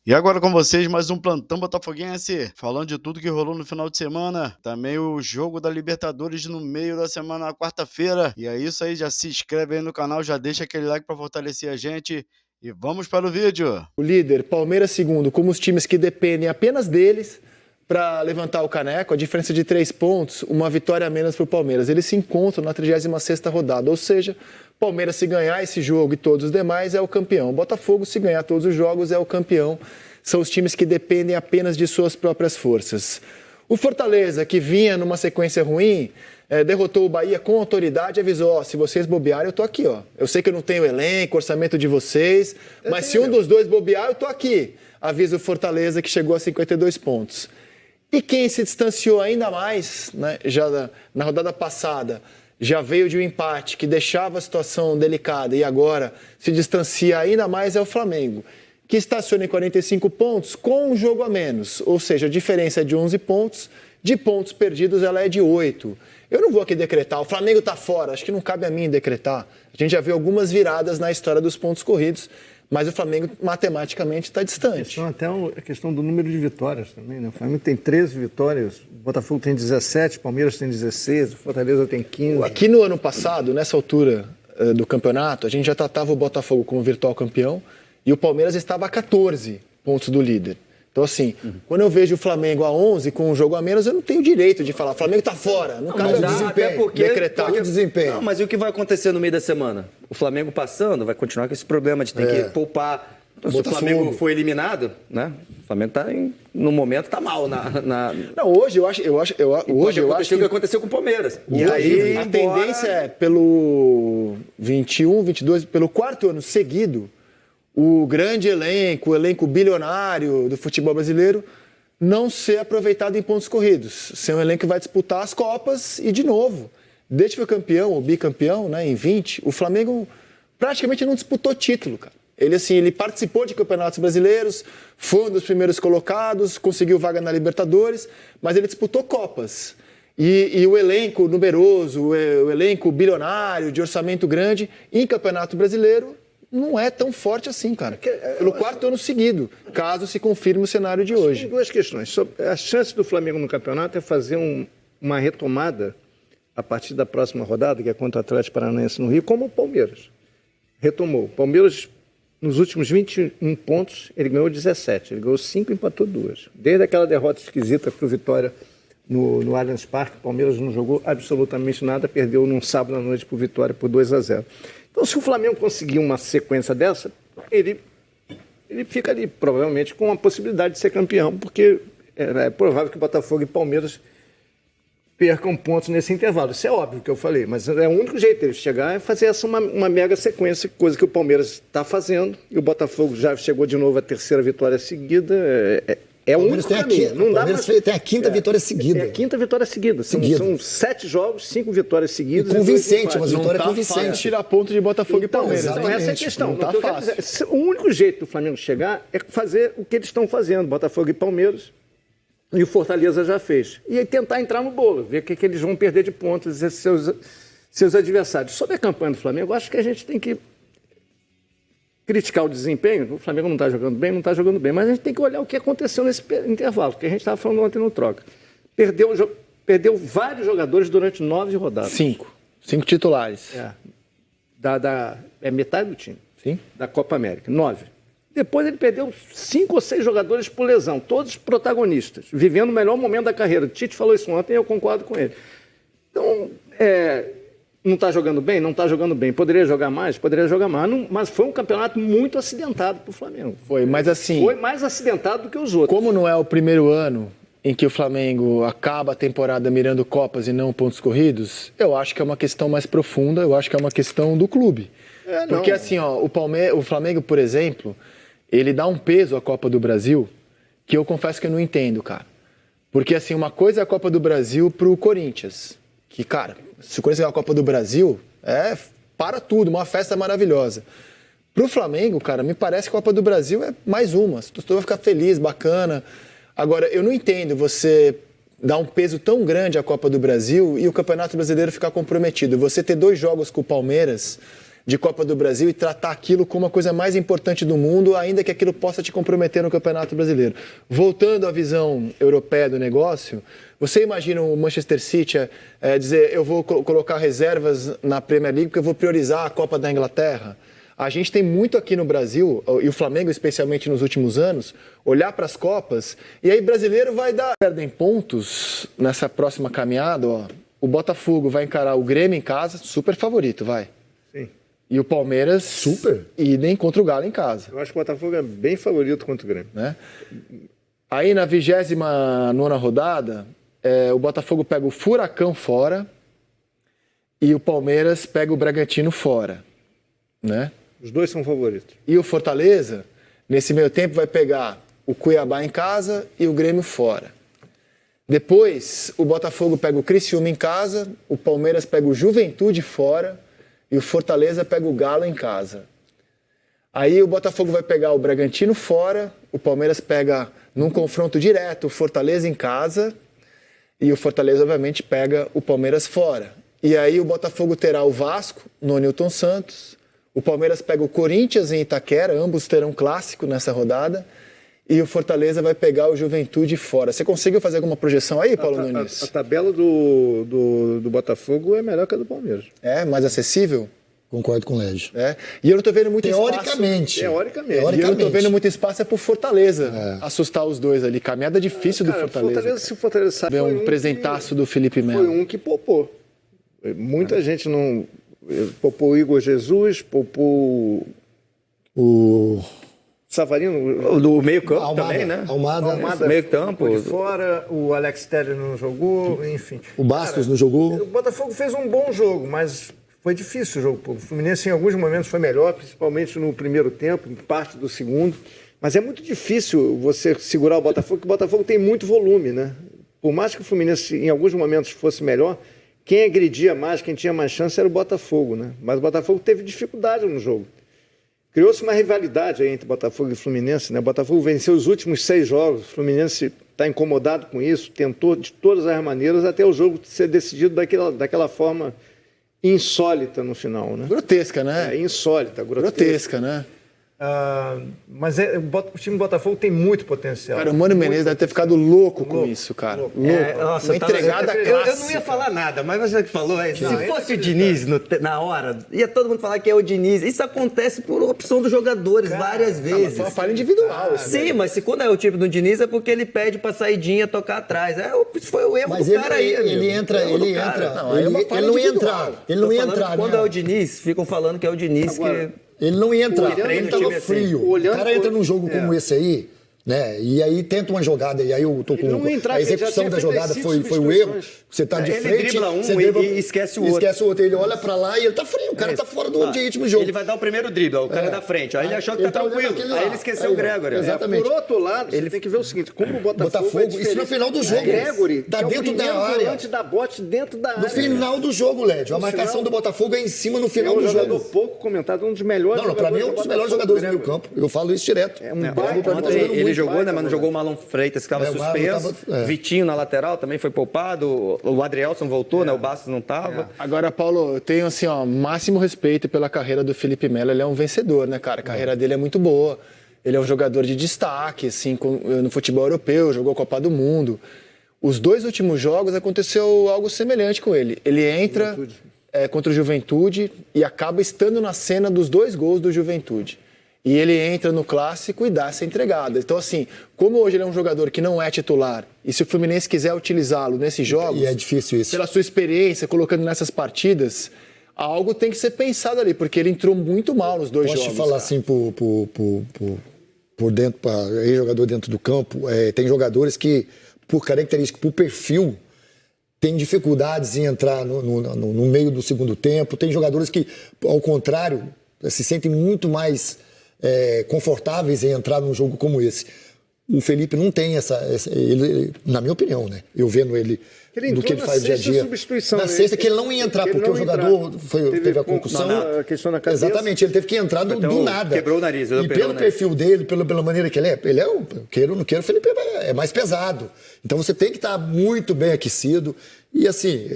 E agora com vocês, mais um Plantão Botafoguense, falando de tudo que rolou no final de semana, também o jogo da Libertadores no meio da semana, na quarta-feira. E é isso aí, já se inscreve aí no canal, já deixa aquele like para fortalecer a gente e vamos para o vídeo. O líder, Palmeiras segundo, como os times que dependem apenas deles para levantar o caneco, a diferença de 3 pontos, uma vitória a menos para o Palmeiras. Eles se encontram na 36ª rodada, ou seja, Palmeiras se ganhar esse jogo e todos os demais é o campeão. Botafogo se ganhar todos os jogos é o campeão. São os times que dependem apenas de suas próprias forças. O Fortaleza, que vinha numa sequência ruim, derrotou o Bahia com autoridade e avisou, se vocês bobearem, eu tô aqui, ó. Eu sei que eu não tenho elenco, orçamento de vocês, mas se um dos dois bobear, eu tô aqui. Avisa o Fortaleza, que chegou a 52 pontos. E quem se distanciou ainda mais, né, já na rodada passada, já veio de um empate que deixava a situação delicada e agora se distancia ainda mais é o Flamengo, que estaciona em 45 pontos com um jogo a menos. Ou seja, a diferença é de 11 pontos, de pontos perdidos ela é de 8. Eu não vou aqui decretar, o Flamengo está fora, acho que não cabe a mim decretar. A gente já viu algumas viradas na história dos pontos corridos, mas o Flamengo matematicamente está distante. Até a questão do número de vitórias também, né? O Flamengo tem 13 vitórias, o Botafogo tem 17, o Palmeiras tem 16, o Fortaleza tem 15. Aqui no ano passado, nessa altura do campeonato, a gente já tratava o Botafogo como virtual campeão e o Palmeiras estava a 14 pontos do líder. Então, assim, quando eu vejo o Flamengo a 11 com um jogo a menos, eu não tenho direito de falar, o Flamengo está fora, não cabe desempenho, decretar. Desempenho. Não, mas e o que vai acontecer no meio da semana? O Flamengo passando vai continuar com esse problema de ter que poupar. Então, se o Flamengo foi eliminado, né? O Flamengo no momento está mal Não, hoje eu acho o que aconteceu com o Palmeiras. E aí a tendência é pelo 21, 22, pelo quarto ano seguido, o grande elenco, o elenco bilionário do futebol brasileiro, não ser aproveitado em pontos corridos. Ser um elenco que vai disputar as Copas e, de novo, desde que foi campeão ou bicampeão, né, em 20, o Flamengo praticamente não disputou título, cara. Ele participou de campeonatos brasileiros, foi um dos primeiros colocados, conseguiu vaga na Libertadores, mas ele disputou Copas. E o elenco numeroso, o elenco bilionário, de orçamento grande, em campeonato brasileiro, não é tão forte assim, cara. Pelo quarto ano seguido, caso se confirme o cenário de hoje. Tem duas questões. A chance do Flamengo no campeonato é fazer uma retomada a partir da próxima rodada, que é contra o Atlético Paranaense no Rio, como o Palmeiras. Retomou. O Palmeiras, nos últimos 21 pontos, ele ganhou 17. Ele ganhou 5 e empatou 2. Desde aquela derrota esquisita para o Vitória no Allianz Parque, o Palmeiras não jogou absolutamente nada, perdeu num sábado à noite para o Vitória por 2-0. Então, se o Flamengo conseguir uma sequência dessa, ele fica ali, provavelmente, com a possibilidade de ser campeão, porque é provável que Botafogo e Palmeiras percam pontos nesse intervalo. Isso é óbvio que eu falei, mas é o único jeito deles chegar é fazer essa uma mega sequência, coisa que o Palmeiras está fazendo, e o Botafogo já chegou de novo à terceira vitória seguida. É o único caminho. Não dá mais... tem a quinta vitória seguida. É a quinta vitória seguida. São 7 jogos, 5 vitórias seguidas. E convincente, mas vitória convincente. Fácil tirar ponto de Botafogo e Palmeiras. Então, essa é a questão. Não tá fácil. O único jeito do Flamengo chegar é fazer o que eles estão fazendo, Botafogo e Palmeiras, e o Fortaleza já fez. E aí tentar entrar no bolo, ver o que eles vão perder de pontos, seus adversários. Sobre a campanha do Flamengo, eu acho que a gente tem que criticar o desempenho. O Flamengo não está jogando bem, mas a gente tem que olhar o que aconteceu nesse intervalo, que a gente estava falando ontem no Troca. Perdeu vários jogadores durante 9 rodadas. 5 titulares. É metade do time. Sim. Da Copa América. 9. Depois ele perdeu 5 ou 6 jogadores por lesão, todos protagonistas, vivendo o melhor momento da carreira. O Tite falou isso ontem e eu concordo com ele. Então, não está jogando bem? Não está jogando bem. Poderia jogar mais? Poderia jogar mais. Mas foi um campeonato muito acidentado para o Flamengo. Foi, mas assim... Foi mais acidentado do que os outros. Como não é o primeiro ano em que o Flamengo acaba a temporada mirando Copas e não pontos corridos, eu acho que é uma questão mais profunda, eu acho que é uma questão do clube. Porque assim, ó, o Flamengo, por exemplo, ele dá um peso à Copa do Brasil que eu confesso que eu não entendo, cara. Porque assim, uma coisa é a Copa do Brasil pro Corinthians, que, cara, se o Corinthians ganhar a Copa do Brasil, para tudo, uma festa maravilhosa. Pro Flamengo, cara, me parece que a Copa do Brasil é mais uma. O torcedor vai ficar feliz, bacana. Agora, eu não entendo você dar um peso tão grande à Copa do Brasil e o Campeonato Brasileiro ficar comprometido. Você ter 2 jogos com o Palmeiras de Copa do Brasil e tratar aquilo como a coisa mais importante do mundo, ainda que aquilo possa te comprometer no Campeonato Brasileiro. Voltando à visão europeia do negócio, você imagina o Manchester City dizer, eu vou colocar reservas na Premier League porque eu vou priorizar a Copa da Inglaterra? A gente tem muito aqui no Brasil, e o Flamengo especialmente nos últimos anos, olhar para as Copas, e aí brasileiro vai dar... Perdem pontos nessa próxima caminhada, ó. O Botafogo vai encarar o Grêmio em casa, super favorito, vai. Sim. E o Palmeiras... Super. E nem contra o Galo em casa. Eu acho que o Botafogo é bem favorito contra o Grêmio. Né? Aí na 29ª rodada, o Botafogo pega o Furacão fora e o Palmeiras pega o Bragantino fora, né? Os dois são favoritos. E o Fortaleza, nesse meio tempo, vai pegar o Cuiabá em casa e o Grêmio fora. Depois, o Botafogo pega o Criciúma em casa, o Palmeiras pega o Juventude fora e o Fortaleza pega o Galo em casa. Aí o Botafogo vai pegar o Bragantino fora, o Palmeiras pega, num confronto direto, o Fortaleza em casa e o Fortaleza, obviamente, pega o Palmeiras fora. E aí o Botafogo terá o Vasco no Newton Santos, o Palmeiras pega o Corinthians em Itaquera, ambos terão clássico nessa rodada, e o Fortaleza vai pegar o Juventude fora. Você conseguiu fazer alguma projeção aí, Paulo Nunes? A tabela do Botafogo é melhor que a do Palmeiras. É, mais acessível? Concordo com o Légio. É. E eu não tô vendo muito Teoricamente. Teoricamente. E eu não tô vendo muito espaço pro Fortaleza assustar os dois ali. Caminhada difícil do Fortaleza. Se o Fortaleza sabe, ver um presentaço do Felipe Melo. Foi um que poupou. Muita gente não... Poupou o Igor Jesus, poupou O Savarino. Do meio campo Almada, também, né? Almada meio campo. De fora, o Alex Telles não jogou, enfim. o Bastos não jogou. O Botafogo fez um bom jogo, mas foi difícil o jogo. O Fluminense em alguns momentos foi melhor, principalmente no primeiro tempo, em parte do segundo. Mas é muito difícil você segurar o Botafogo, porque o Botafogo tem muito volume, né? Por mais que o Fluminense em alguns momentos fosse melhor, quem agredia mais, quem tinha mais chance era o Botafogo, né? Mas o Botafogo teve dificuldade no jogo. Criou-se uma rivalidade aí entre Botafogo e Fluminense, né? O Botafogo venceu os últimos 6 jogos, o Fluminense está incomodado com isso, tentou de todas as maneiras até o jogo ser decidido daquela forma insólita no final, né? Grotesca, né? Insólita, grotesca, né? Mas o time do Botafogo tem muito potencial. Cara, o Mano Menezes deve ter ficado louco com isso, cara. Louco. Nossa, uma entregada clássica. Eu não ia falar nada, mas você que falou, se fosse o Diniz na hora, ia todo mundo falar que é o Diniz. Isso acontece por opção dos jogadores várias vezes. Foi uma falha individual. Sim, mas se quando é o time do Diniz é porque ele pede pra saidinha tocar atrás. Foi o erro Mas do cara aí, amigo. ele entra. Não, Ele não ia entrar. Ele não ia entrar. Quando é o Diniz, ficam falando que é o Diniz que... Ele não ia entrar, Ele estava time frio. assim, O cara entra num jogo como esse aí, né? E aí tenta uma jogada, e aí eu tô com a execução da jogada foi o erro. Você tá de frente, ele dribla você e esquece o outro. Esquece o outro. Ele olha pra lá e ele tá frio, o cara tá fora do ritmo do jogo. Ele vai dar o primeiro drible, o cara da frente. Aí ele achou que tá tranquilo. Aí ele esqueceu o Gregory. Exatamente. Por outro lado, você tem que ver o seguinte, como o Botafogo é isso no final do jogo. Gregory, tá dentro da área. Antes da bote dentro da área. No final do jogo, Lédio. A marcação do Botafogo é em cima no final do jogo. É um jogador pouco comentado, um dos melhores jogadores. Não, pra mim é um dos melhores jogadores do meio campo. Eu falo isso direto. Ele jogou, né? Mas não jogou o Marlon Freitas, que estava suspenso. Vitinho na lateral também foi poupado. O Adrielson voltou, né? O Bastos não estava. Agora, Paulo, eu tenho assim, máximo respeito pela carreira do Felipe Melo. Ele é um vencedor, né, cara? A carreira dele é muito boa. Ele é um jogador de destaque, assim, no futebol europeu, jogou a Copa do Mundo. Os 2 últimos jogos aconteceu algo semelhante com ele. Ele entra contra o Juventude e acaba estando na cena dos 2 gols do Juventude. E ele entra no clássico e dá essa entregada. Então, assim, como hoje ele é um jogador que não é titular, e se o Fluminense quiser utilizá-lo nesses jogos... E é difícil isso. Pela sua experiência, colocando nessas partidas, algo tem que ser pensado ali, porque ele entrou muito mal nos 2 jogos. Posso te falar assim, por dentro, para jogador dentro do campo, tem jogadores que, por característica, por perfil, tem dificuldades em entrar no meio do segundo tempo. Tem jogadores que, ao contrário, se sentem muito mais confortáveis em entrar num jogo como esse. O Felipe não tem ele, na minha opinião, né? Eu vendo ele do que ele faz dia a dia. Na sexta que ele não ia entrar, porque o jogador teve a concussão. A questão na cabeça. Exatamente, ele teve que entrar do nada. Quebrou o nariz. E pelo perfil dele, pela maneira que ele é, queira ou não queira, o Felipe é mais pesado. Então você tem que estar muito bem aquecido. E assim,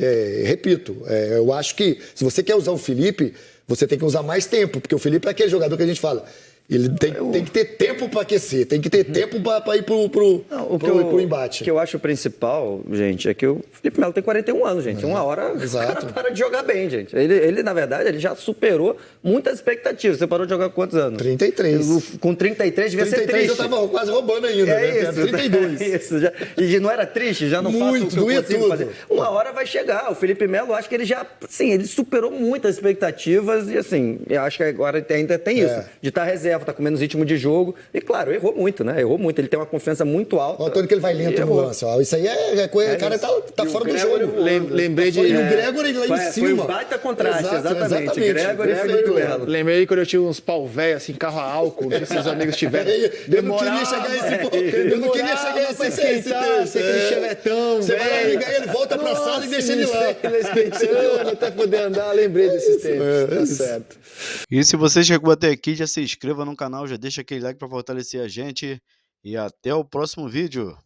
repito, eu acho que se você quer usar o Felipe, você tem que usar mais tempo, porque o Felipe é aquele jogador que a gente fala. Ele tem que ter tempo para aquecer, tem que ter tempo para ir pro embate. O que eu acho principal, gente, é que o Felipe Melo tem 41 anos, gente. Uma hora o cara para de jogar bem, gente. Ele, na verdade, ele já superou muitas expectativas. Você parou de jogar com quantos anos? 33. Com 33 devia ser triste. Eu tava quase roubando ainda, né? Isso, 32. É isso. E não era triste? Já não faço o que eu consigo fazer. Uma hora vai chegar. O Felipe Melo, acho que ele já, sim, ele superou muitas expectativas e, assim, eu acho que agora ainda tem isso, de estar reserva, tá com menos ritmo de jogo. E, claro, errou muito, né? Errou muito. Ele tem uma confiança muito alta. Olha o Antônio que ele vai lento no lance. Ó. Isso aí é coisa. O cara tá fora do jogo. Lembrei de. E o Gregory lá em cima. Foi um baita contraste, exatamente. Gregory e do Melo. Lembrei quando eu tinha uns pau velho, assim, carro a álcool, não sei se os amigos tiveram. Eu não queria chegar a esse ponto. Eu não queria chegar a esse texto. Aquele chevetão, você vai lá ligar ele, volta pra sala e deixa ele lá. Respeitando, até poder andar. Lembrei desses tempos. Tá certo. E se você chegou até aqui, já se inscreva no canal, já deixa aquele like para fortalecer a gente e até o próximo vídeo.